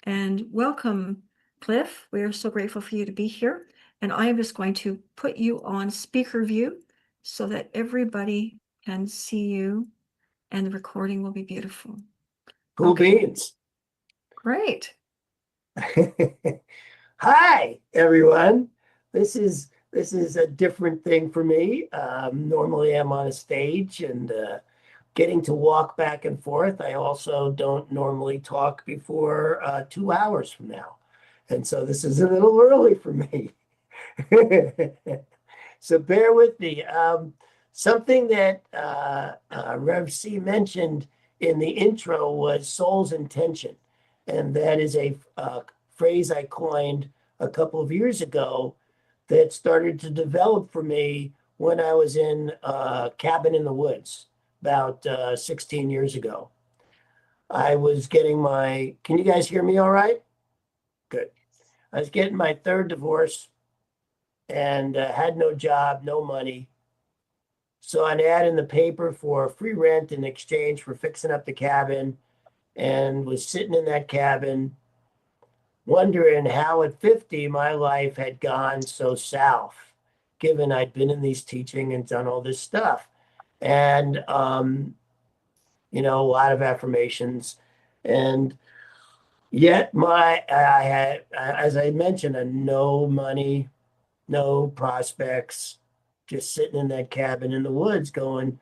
And welcome, Cliff. We are so grateful for you to be here. And I am just going to put you on speaker view so that everybody can see you and the recording will be beautiful. Cool beans. Great. Hi, everyone. This is a different thing for me. Normally, I'm on a stage and getting to walk back and forth. I also don't normally talk before 2 hours from now, and so this is a little early for me. So bear with me. Something that Rev C mentioned in the intro was soul's intention. And that is a phrase I coined a couple of years ago that started to develop for me when I was in a cabin in the woods about 16 years ago. I was getting can you guys hear me all right? Good. I was getting my third divorce and had no job, no money. So an ad in the paper for free rent in exchange for fixing up the cabin, and was sitting in that cabin wondering how at 50 my life had gone so south, given I'd been in these teaching and done all this stuff. And, a lot of affirmations. And yet I had, as I mentioned, no money, no prospects, just sitting in that cabin in the woods going,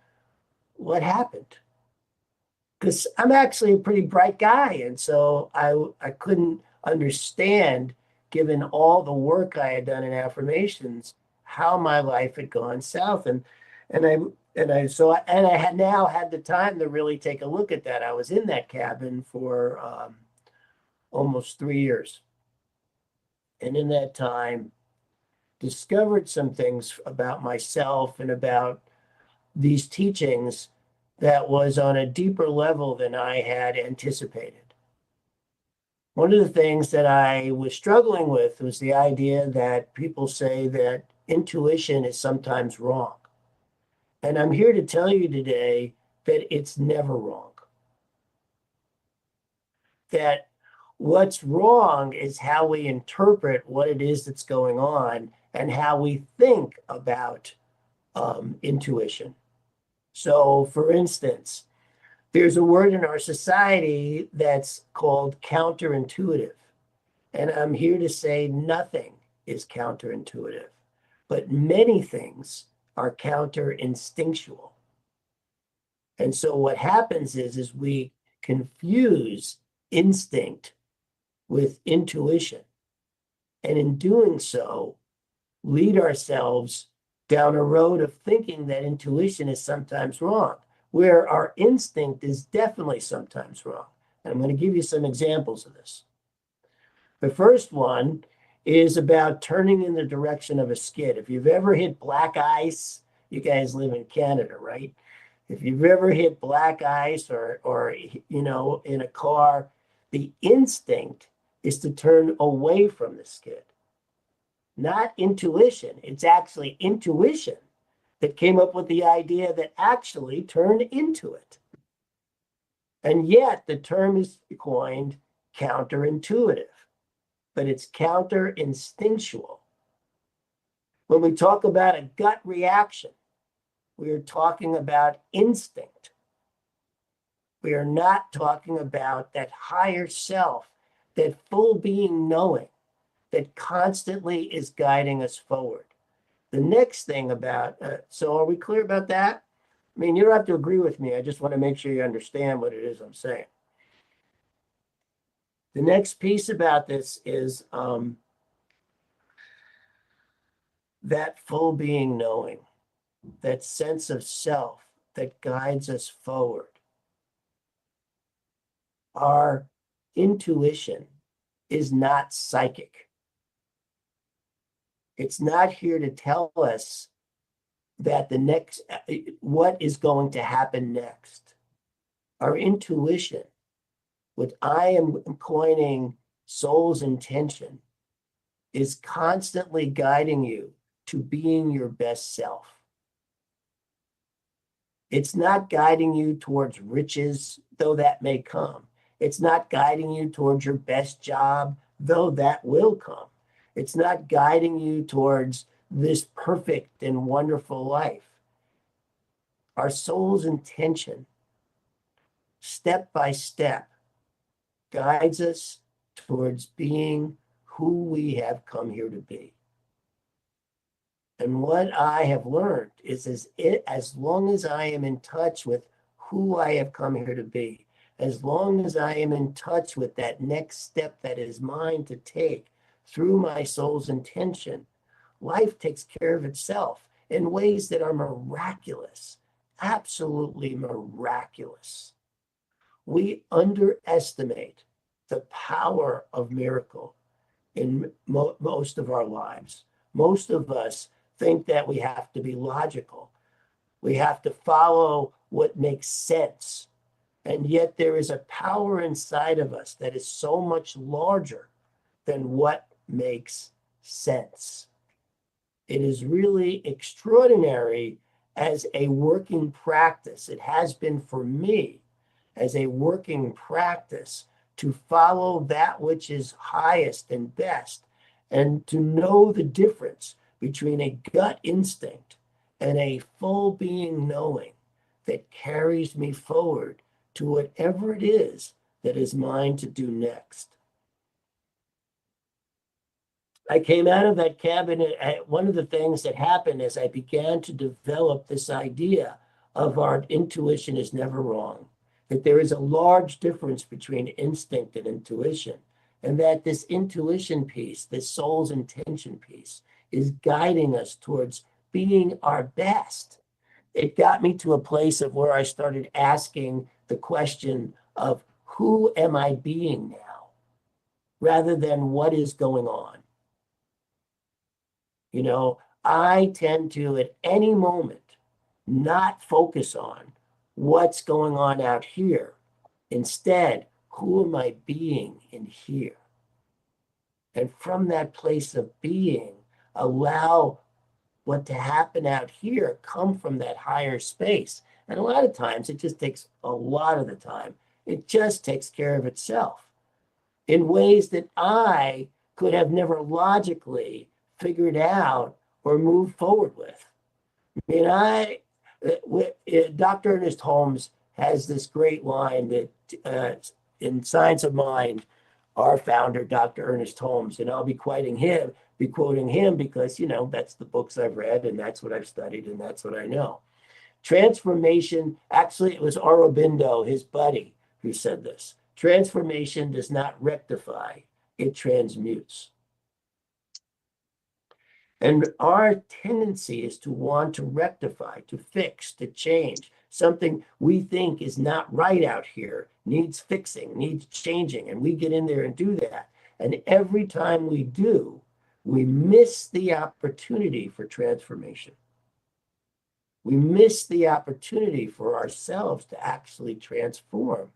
what happened? Because I'm actually a pretty bright guy. And so I couldn't understand, given all the work I had done in affirmations, how my life had gone south. And I had now had the time to really take a look at that. I was in that cabin for almost 3 years. And in that time, discovered some things about myself and about these teachings that was on a deeper level than I had anticipated. One of the things that I was struggling with was the idea that people say that intuition is sometimes wrong. And I'm here to tell you today that it's never wrong. That what's wrong is how we interpret what it is that's going on and how we think about intuition. So, for instance, there's a word in our society that's called counterintuitive. And I'm here to say nothing is counterintuitive, but many things are counterinstinctual. And so what happens is we confuse instinct with intuition. And in doing so, lead ourselves down a road of thinking that intuition is sometimes wrong, where our instinct is definitely sometimes wrong. And I'm going to give you some examples of this. The first one is about turning in the direction of a skid. If you've ever hit black ice, you guys live in Canada, right? If you've ever hit black ice or in a car, the instinct is to turn away from the skid. Not intuition. It's actually intuition that came up with the idea that actually turned into it. And yet the term is coined counterintuitive, but it's counterinstinctual. When we talk about a gut reaction, we are talking about instinct. We are not talking about that higher self, that full being knowing that constantly is guiding us forward. The next thing so are we clear about that? I mean, you don't have to agree with me. I just want to make sure you understand what it is I'm saying. The next piece about this is that full being knowing, that sense of self that guides us forward. Our intuition is not psychic. It's not here to tell us that what is going to happen next. Our intuition, what I am coining soul's intention, is constantly guiding you to being your best self. It's not guiding you towards riches, though that may come. It's not guiding you towards your best job, though that will come. It's not guiding you towards this perfect and wonderful life. Our soul's intention, step by step, guides us towards being who we have come here to be. And what I have learned is as long as I am in touch with who I have come here to be, as long as I am in touch with that next step that is mine to take through my soul's intention, life takes care of itself in ways that are miraculous, absolutely miraculous. We underestimate the power of miracle in most of our lives. Most of us think that we have to be logical. We have to follow what makes sense. And yet there is a power inside of us that is so much larger than what makes sense. It is really extraordinary as a working practice. It has been for me as a working practice to follow that which is highest and best, and to know the difference between a gut instinct and a full being knowing that carries me forward to whatever it is that is mine to do next. I came out of that cabin, and one of the things that happened is I began to develop this idea of our intuition is never wrong, that there is a large difference between instinct and intuition, and that this intuition piece, this soul's intention piece, is guiding us towards being our best. It got me to a place of where I started asking the question of who am I being now, rather than what is going on. You know, I tend to at any moment not focus on what's going on out here. Instead, who am I being in here? And from that place of being, allow what to happen out here come from that higher space. And a lot of times, it just takes a lot of the time, it just takes care of itself in ways that I could have never logically figured out or moved forward with. I mean, Dr. Ernest Holmes has this great line that in Science of Mind, our founder, Dr. Ernest Holmes, and I'll be quoting him because, you know, that's the books I've read and that's what I've studied and that's what I know. Transformation, actually, it was Aurobindo, his buddy, who said this. Transformation does not rectify, it transmutes. And our tendency is to want to rectify, to fix, to change. Something we think is not right out here, needs fixing, needs changing, and we get in there and do that. And every time we do, we miss the opportunity for transformation. We miss the opportunity for ourselves to actually transform.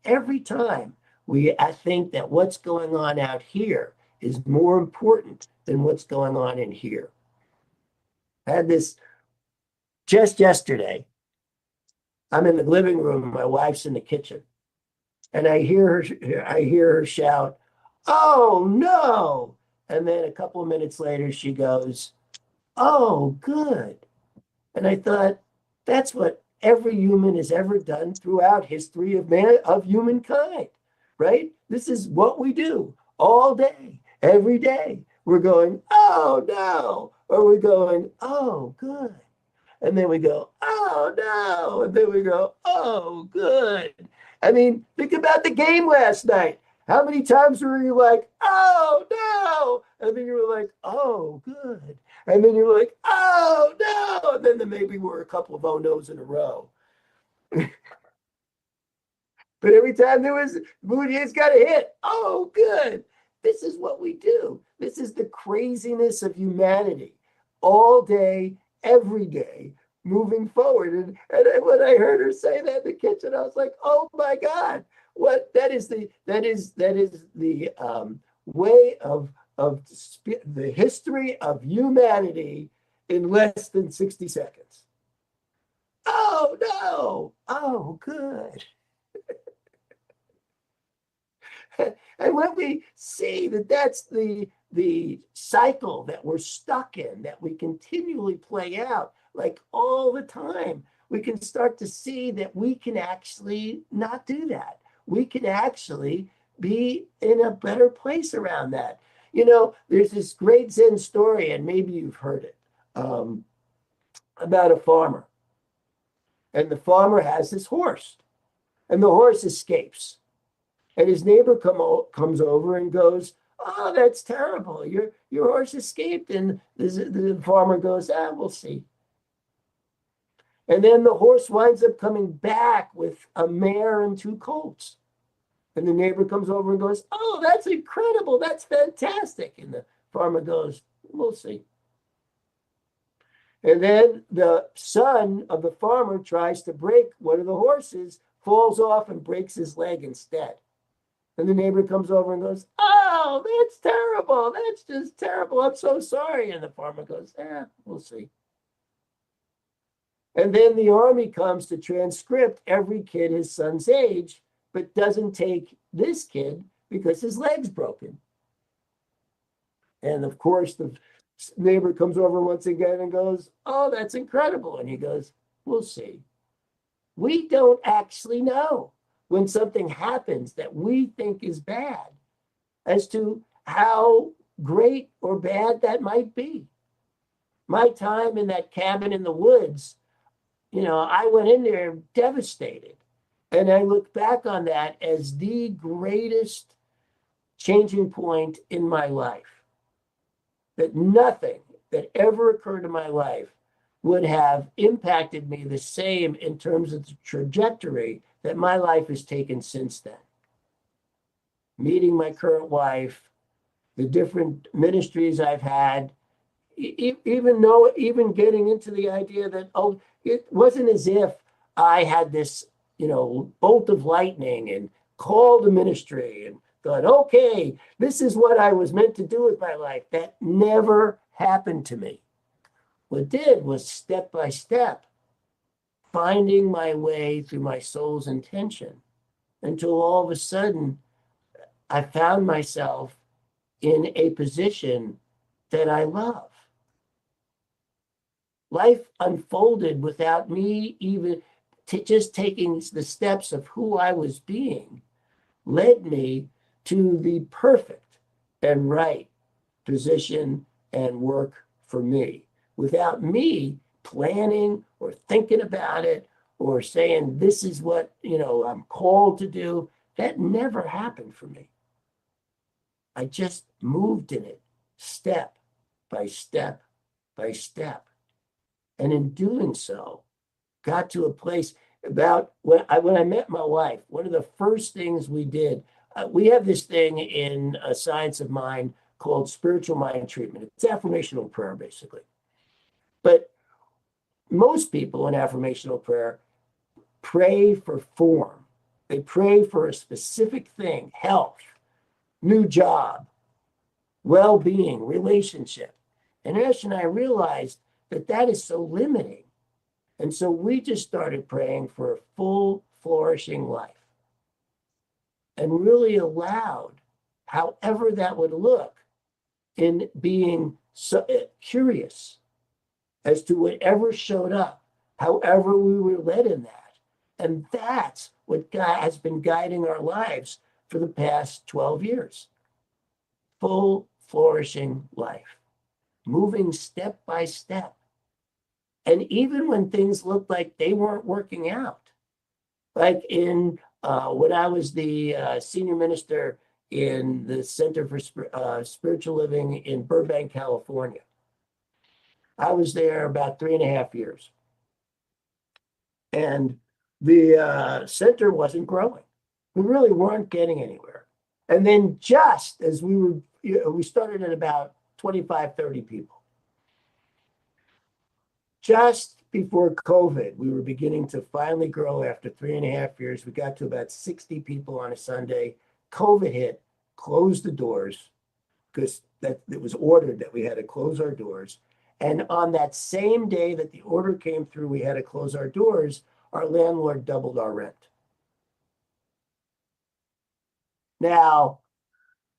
Every time I think that what's going on out here is more important than what's going on in here. I had this just yesterday. I'm in the living room, my wife's in the kitchen, and I hear her shout, "Oh no!" And then a couple of minutes later, she goes, "Oh, good." And I thought, that's what every human has ever done throughout history of humankind, right? This is what we do all day, every day. We're going, "Oh no," or we're going, "Oh, good." And then we go, "Oh no," and then we go, "Oh, good." I mean, think about the game last night. How many times were you like, "Oh no," and then you were like, "Oh, good," and then you were like, "Oh no," and then there maybe were a couple of "oh no's" in a row. But every time there was, Mooney's got a hit. Oh, good. This is what we do. This is the craziness of humanity. All day, every day, moving forward. And when I heard her say that in the kitchen, I was like, oh my God, what that is the way of the history of humanity in less than 60 seconds. Oh no. Oh, good. And when we see that that's the cycle that we're stuck in, that we continually play out like all the time, we can start to see that we can actually not do that. We can actually be in a better place around that. You know, there's this great Zen story, and maybe you've heard it, about a farmer. And the farmer has this horse, and the horse escapes. And his neighbor comes over and goes, "Oh, that's terrible. Your horse escaped." And the farmer goes, "Ah, we'll see." And then the horse winds up coming back with a mare and two colts. And the neighbor comes over and goes, "Oh, that's incredible. That's fantastic." And the farmer goes, "We'll see." And then the son of the farmer tries to break one of the horses, falls off and breaks his leg instead. And the neighbor comes over and goes, "Oh, that's terrible. That's just terrible. I'm so sorry." And the farmer goes, "We'll see." And then the army comes to transcript every kid his son's age, but doesn't take this kid because his leg's broken. And of course, the neighbor comes over once again and goes, "Oh, that's incredible." And he goes, "We'll see." We don't actually know when something happens that we think is bad as to how great or bad that might be. My time in that cabin in the woods, I went in there devastated. And I look back on that as the greatest changing point in my life. That nothing that ever occurred in my life would have impacted me the same in terms of the trajectory that my life has taken since then. Meeting my current wife, the different ministries I've had, even getting into the idea that, it wasn't as if I had this, bolt of lightning and called a ministry and thought, okay, this is what I was meant to do with my life. That never happened to me. What did was step by step, finding my way through my soul's intention until all of a sudden I found myself in a position that I love. Life unfolded without me even just taking the steps of who I was being, led me to the perfect and right position and work for me. Without me planning or thinking about it or saying, this is what, I'm called to do, that never happened for me. I just moved in it step by step by step. And in doing so, got to a place about when I met my wife, one of the first things we did, we have this thing in a science of mind called spiritual mind treatment. It's affirmational prayer, basically. But most people in affirmational prayer pray for form. They pray for a specific thing, health, new job, well-being, relationship. And Ash and I realized that is so limiting. And so we just started praying for a full, flourishing life and really allowed, however that would look, in being so curious as to whatever showed up, however we were led in that. And that's what has been guiding our lives for the past 12 years. Full, flourishing life, moving step by step. And even when things looked like they weren't working out, like when I was the senior minister in the Center for Spiritual Living in Burbank, California, I was there about 3.5 years. And the center wasn't growing. We really weren't getting anywhere. And then just as we started at about 25, 30 people. Just before COVID, we were beginning to finally grow after 3.5 years. We got to about 60 people on a Sunday. COVID hit, closed the doors because it was ordered that we had to close our doors. And on that same day that the order came through, we had to close our doors, our landlord doubled our rent. Now,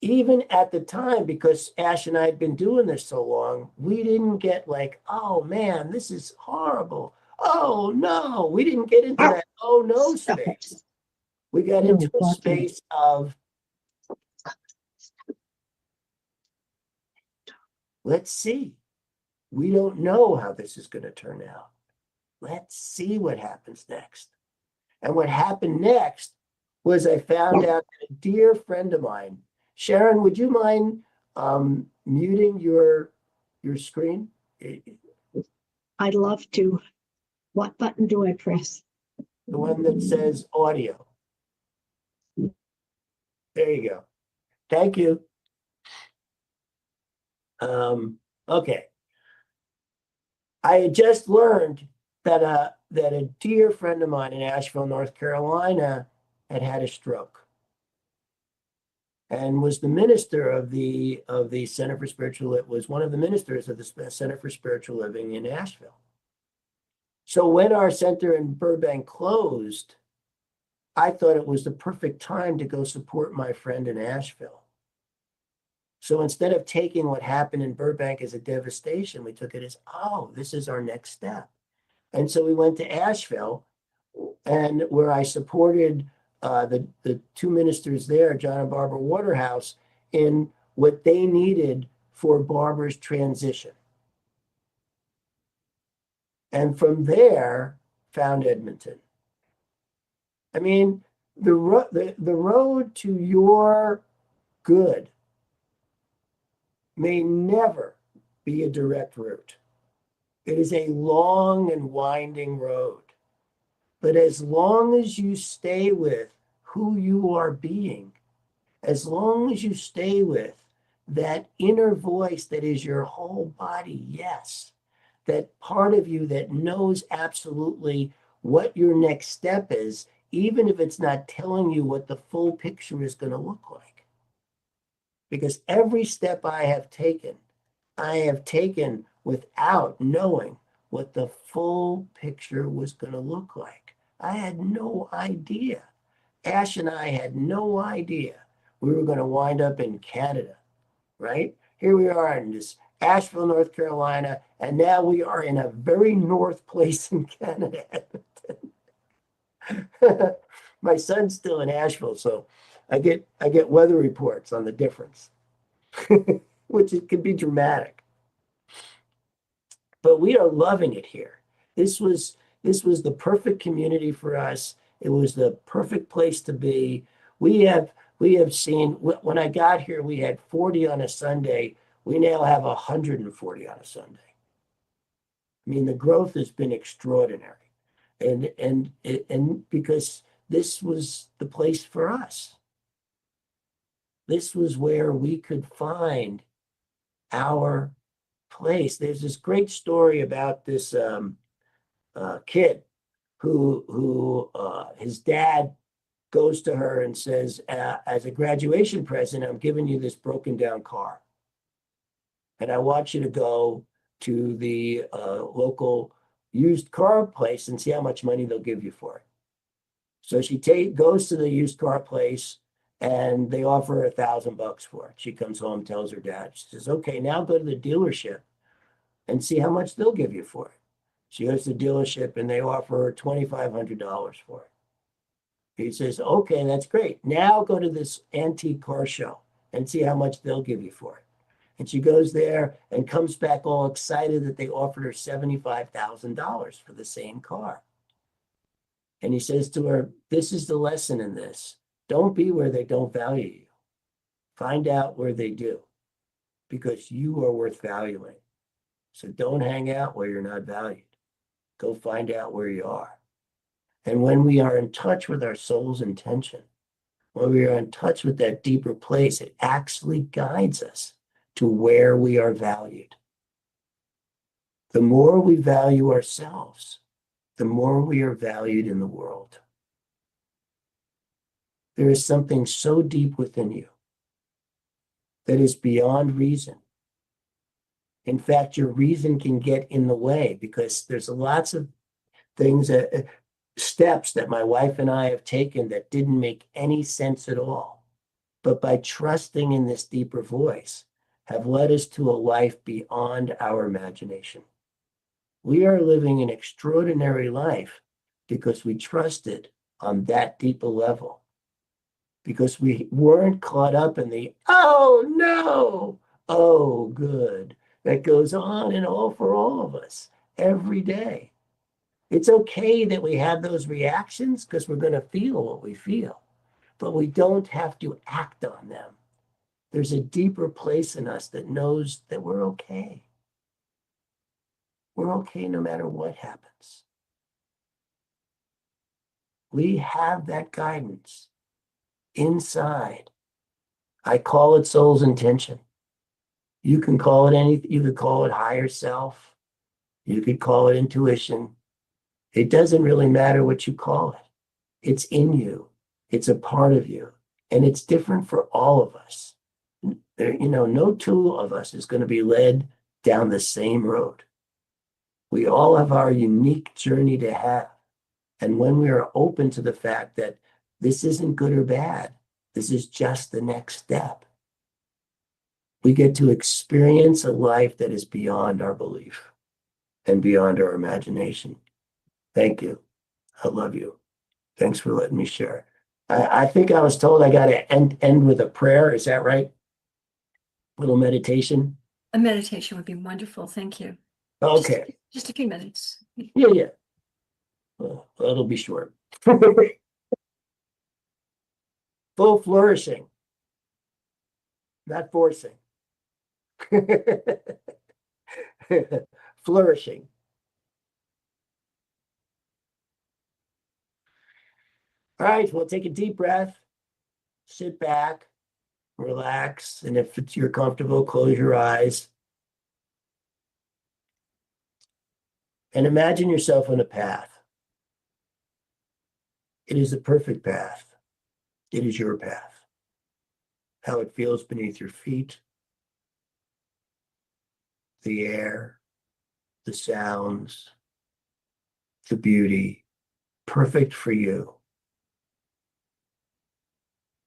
even at the time, because Ash and I had been doing this so long, we didn't get like, oh man, this is horrible. Oh no, we didn't get into that oh no Stop it. space. We got No, into a Roger. space of, let's see. We don't know how this is going to turn out. Let's see what happens next. And what happened next was I found out that a dear friend of mine, Sharon, would you mind muting your screen? The I'd love to. What button do I press? one that says audio. There you go. Thank you. Okay. I had just learned that a dear friend of mine in Asheville, North Carolina, had a stroke, and was the minister of the Center for Spiritual. It was one of the ministers of the Center for Spiritual Living in Asheville. So when our center in Burbank closed, I thought it was the perfect time to go support my friend in Asheville. So instead of taking what happened in Burbank as a devastation, we took it as, oh, this is our next step. And so we went to Asheville, and where I supported the two ministers there, John and Barbara Waterhouse, in what they needed for Barbara's transition. And from there, found Edmonton. I mean, the road to your good may never be a direct route. It is a long and winding road. But as long as you stay with who you are being, as long as you stay with that inner voice that is your whole body, yes, that part of you that knows absolutely what your next step is, even if it's not telling you what the full picture is going to look like. Because every step I have taken without knowing what the full picture was going to look like. I had no idea. Ash and I had no idea we were going to wind up in Canada, right? Here we are in this Asheville, North Carolina, and now we are in a very north place in Canada. My son's still in Asheville, so I get weather reports on the difference, which it can be dramatic. But we are loving it here. This was the perfect community for us. It was the perfect place to be. We have seen, when I got here, we had 40 on a Sunday. We now have 140 on a Sunday. I mean, the growth has been extraordinary, and because this was the place for us. This was where we could find our place. There's this great story about this kid who his dad goes to her and says, as a graduation present, I'm giving you this broken down car. And I want you to go to the local used car place and see how much money they'll give you for it. So she goes to the used car place, and they offer her $1,000 for it. She comes home, tells her dad. She says, okay, now go to the dealership and see how much they'll give you for it. She goes to the dealership, and they offer her $2,500 for it. He says, okay, that's great. Now go to this antique car show and see how much they'll give you for it. And she goes there and comes back all excited that they offered her $75,000 for the same car. And he says to her, this is the lesson in this. Don't be where they don't value you. Find out where they do, because you are worth valuing. So don't hang out where you're not valued. Go find out where you are. And when we are in touch with our soul's intention, when we are in touch with that deeper place, it actually guides us to where we are valued. The more we value ourselves, the more we are valued in the world. There is something so deep within you that is beyond reason. In fact, your reason can get in the way, because there's lots of things, steps that my wife and I have taken that didn't make any sense at all. but by trusting in this deeper voice, have led us to a life beyond our imagination. We are living an extraordinary life because we trusted on that deeper level, because we weren't caught up in the, oh no, oh good, that goes on and all for all of us every day. It's okay that we have those reactions because we're going to feel what we feel, but we don't have to act on them. There's a deeper place in us that knows that we're okay. We're okay no matter what happens. We have that guidance inside. I call it soul's intention. You can call it anything. You could call it higher self. You could call it intuition. It doesn't really matter what you call it. It's in you. It's a part of you. And it's different for all of us. No two of us is going to be led down the same road. We all have our unique journey to have. And when we are open to the fact that this isn't good or bad, this is just the next step, we get to experience a life that is beyond our belief and beyond our imagination. Thank you. I love you. Thanks for letting me share. I think I was told I got to end with a prayer. Is that right? Little meditation. A meditation would be wonderful. Thank you. Okay. Just a few minutes. Yeah. Well, it'll be short. Full flourishing, not forcing. Flourishing. All right, we'll take a deep breath, sit back, relax, and if you're comfortable, close your eyes. And imagine yourself on a path. It is the perfect path. It is your path. How it feels beneath your feet, the air, the sounds, the beauty, perfect for you.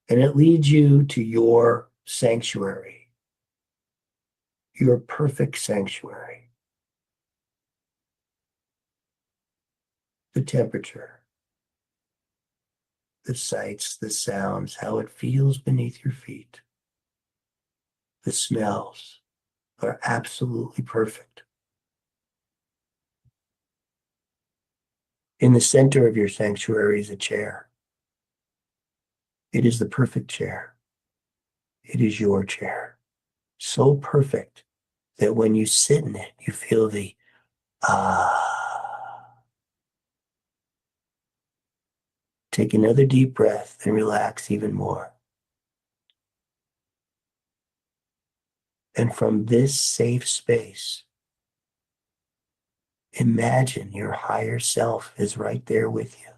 And it leads you to your sanctuary, your perfect sanctuary. The temperature, the sights, the sounds, how it feels beneath your feet. The smells are absolutely perfect. In the center of your sanctuary is a chair. It is the perfect chair. It is your chair. So perfect that when you sit in it, you feel the ah. Take another deep breath and relax even more. And from this safe space, imagine your higher self is right there with you.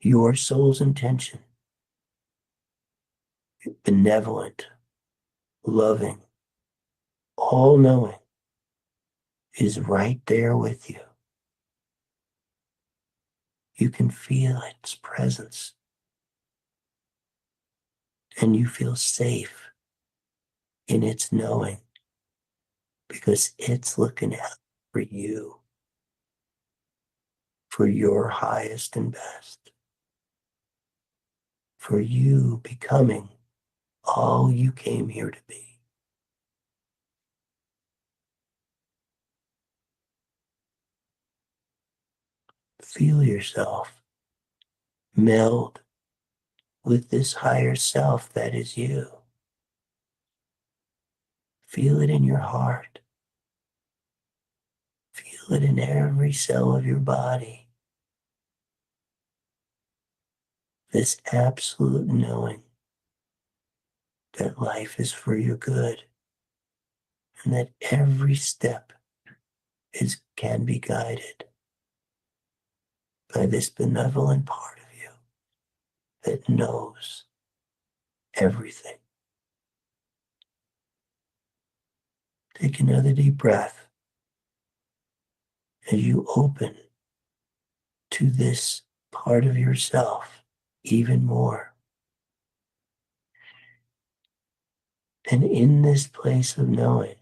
Your soul's intention, benevolent, loving, all-knowing, is right there with you. You can feel its presence. And you feel safe in its knowing because it's looking out for you, for your highest and best, for you becoming all you came here to be. Feel yourself meld with this higher self that is you. Feel it in your heart. Feel it in every cell of your body. This absolute knowing that life is for your good and that every step can be guided by this benevolent part of you that knows everything. Take another deep breath as you open to this part of yourself even more. And in this place of knowing,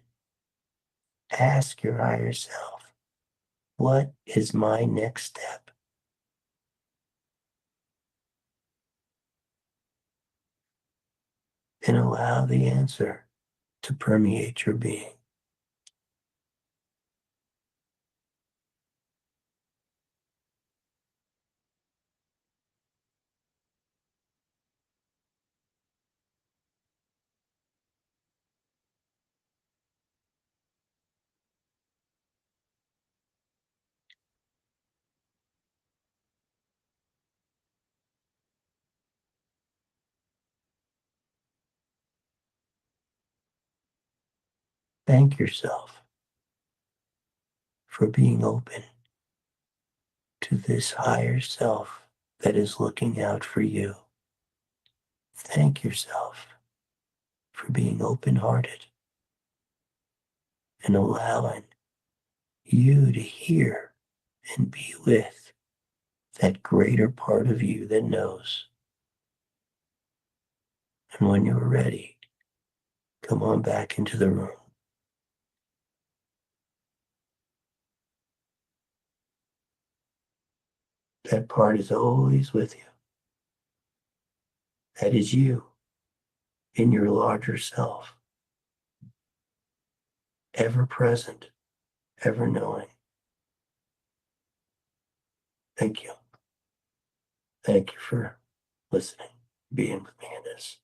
ask your higher self, what is my next step? And allow the answer to permeate your being. Thank yourself for being open to this higher self that is looking out for you. Thank yourself for being open-hearted and allowing you to hear and be with that greater part of you that knows. And when you're ready, come on back into the room. That part is always with you. That is you in your larger self, ever present, ever knowing. Thank you. Thank you for listening, being with me in this.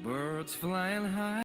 Birds flying high.